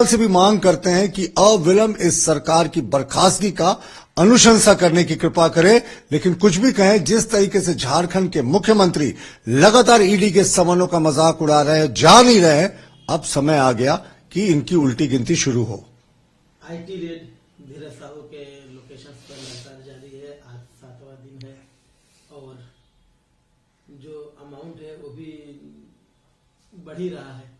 से भी मांग करते हैं कि अविलंब इस सरकार की बर्खास्तगी का अनुशंसा करने की कृपा करे। लेकिन कुछ भी कहें, जिस तरीके से झारखंड के मुख्यमंत्री लगातार ईडी के समनों का मजाक उड़ा रहे हैं, जा नहीं रहे हैं, अब समय आ गया कि इनकी उल्टी गिनती शुरू हो। आईटी रेड धीरज साहू के लोकेशन पर लगातार जारी है। आज 7वां दिन है और जो अमाउंट है वो भी बढ़ ही रहा है।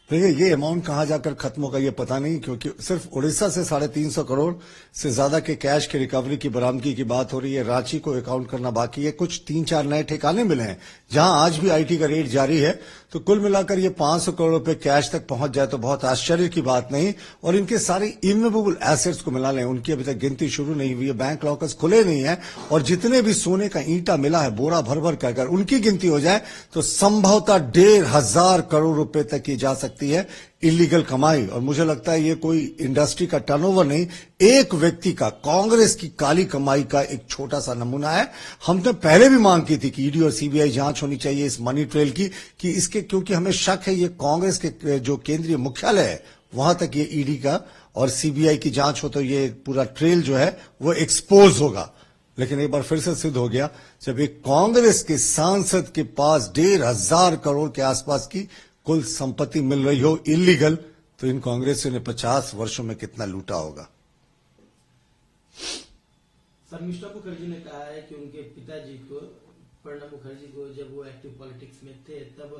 देखिए, ये अमाउंट कहां जाकर खत्म होगा ये पता नहीं, क्योंकि सिर्फ उड़ीसा से 350 करोड़ से ज्यादा के कैश की रिकवरी की बरामदगी की बात हो रही है। रांची को अकाउंट करना बाकी है। कुछ 3-4 नए ठिकाने मिले हैं जहां आज भी आईटी का रेट जारी है। तो कुल मिलाकर ये 500 करोड़ रुपए कैश तक पहुंच जाए तो बहुत आश्चर्य की बात नहीं। और इनके सारे इमूवेबल एसेट्स को मिला लें, उनकी अभी तक गिनती शुरू नहीं हुई है। बैंक लॉकर्स खुले नहीं है और जितने भी सोने का ईंटा मिला है बोरा भर भर कर, उनकी गिनती हो जाए तो संभवतः 1,500 करोड़ रुपए तक की जा सकती है इलीगल कमाई। और मुझे लगता है ये कोई इंडस्ट्री का टर्नओवर नहीं, एक व्यक्ति का कांग्रेस की काली कमाई का एक छोटा सा नमूना है। हमने पहले भी मांग की थी कि ईडी और सीबीआई जांच होनी चाहिए इस मनी ट्रेल की, कि इसके क्योंकि हमें शक है ये कांग्रेस के जो केंद्रीय मुख्यालय है वहां तक ये ईडी का और सीबीआई की जांच हो तो ये पूरा ट्रेल जो है वो एक्सपोज होगा। लेकिन एक बार फिर से सिद्ध हो गया, जब एक कांग्रेस के सांसद के पास 1,500 करोड़ के आसपास की कुल संपत्ति मिल रही हो इलीगल, तो इन कांग्रेसियों ने 50 वर्षों में कितना लूटा होगा। शर्मिष्ठा मुखर्जी ने कहा है कि उनके पिताजी को, प्रणब मुखर्जी को, जब वो एक्टिव पॉलिटिक्स में थे तब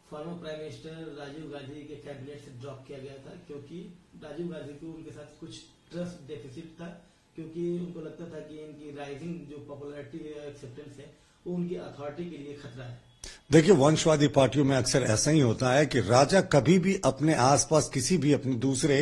former prime minister Rajiv Gandhi के कैबिनेट से ड्रॉप किया गया था, क्योंकि राजीव गांधी को उनके साथ कुछ ट्रस्ट डेफिसिट था, क्योंकि उनको लगता था कि इनकी राइजिंग जो पॉपुलैरिटी एक्सेप्टेंस है वो उनकी अथॉरिटी के लिए खतरा है। देखिए, वंशवादी पार्टियों में अक्सर ऐसा ही होता है कि राजा कभी भी अपने आसपास किसी भी अपने दूसरे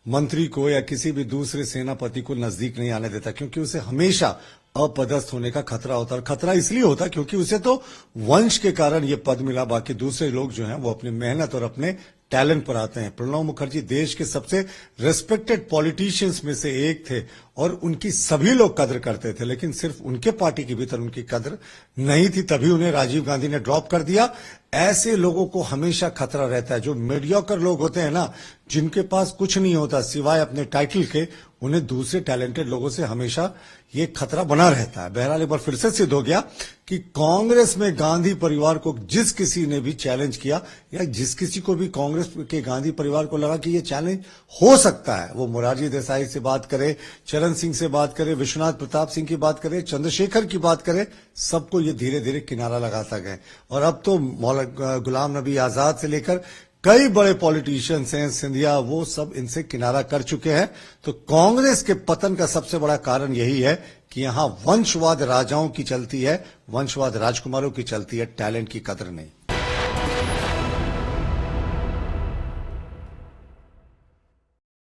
मंत्री को या किसी भी दूसरे सेनापति को नजदीक नहीं आने देता, क्योंकि उसे हमेशा अपदस्थ होने का खतरा होता है। और खतरा इसलिए होता है क्योंकि उसे तो वंश के कारण ये पद मिला, बाकी दूसरे लोग जो हैं वो अपनी मेहनत और अपने टैलेंट पर आते हैं। प्रणब मुखर्जी देश के सबसे रेस्पेक्टेड पॉलिटिशियंस में से एक थे और उनकी सभी लोग कदर करते थे, लेकिन सिर्फ उनके पार्टी के भीतर उनकी कदर नहीं थी, तभी उन्हें राजीव गांधी ने ड्रॉप कर दिया। ऐसे लोगों को हमेशा खतरा रहता है। जो मीडियोकर लोग होते हैं ना, जिनके पास कुछ नहीं होता सिवाय अपने टाइटल के, उन्हें दूसरे टैलेंटेड लोगों से हमेशा ये खतरा बना रहता है। बहरहाल एक बार फिर से सिद्ध हो गया कि कांग्रेस में गांधी परिवार को जिस किसी ने भी चैलेंज किया या जिस किसी को भी कांग्रेस के गांधी परिवार को लगा कि ये चैलेंज हो सकता है, वो मोरारजी देसाई से बात करे, चरण सिंह से बात करे, विश्वनाथ प्रताप सिंह की बात करे, चंद्रशेखर की बात करे, सबको ये धीरे धीरे किनारा लगाता गए। और अब तो गुलाम नबी आजाद से लेकर कई बड़े पॉलिटिशियंस हैं, सिंधिया, वो सब इनसे किनारा कर चुके हैं। तो कांग्रेस के पतन का सबसे बड़ा कारण यही है कि यहां वंशवाद राजाओं की चलती है, वंशवाद राजकुमारों की चलती है, टैलेंट की कदर नहीं।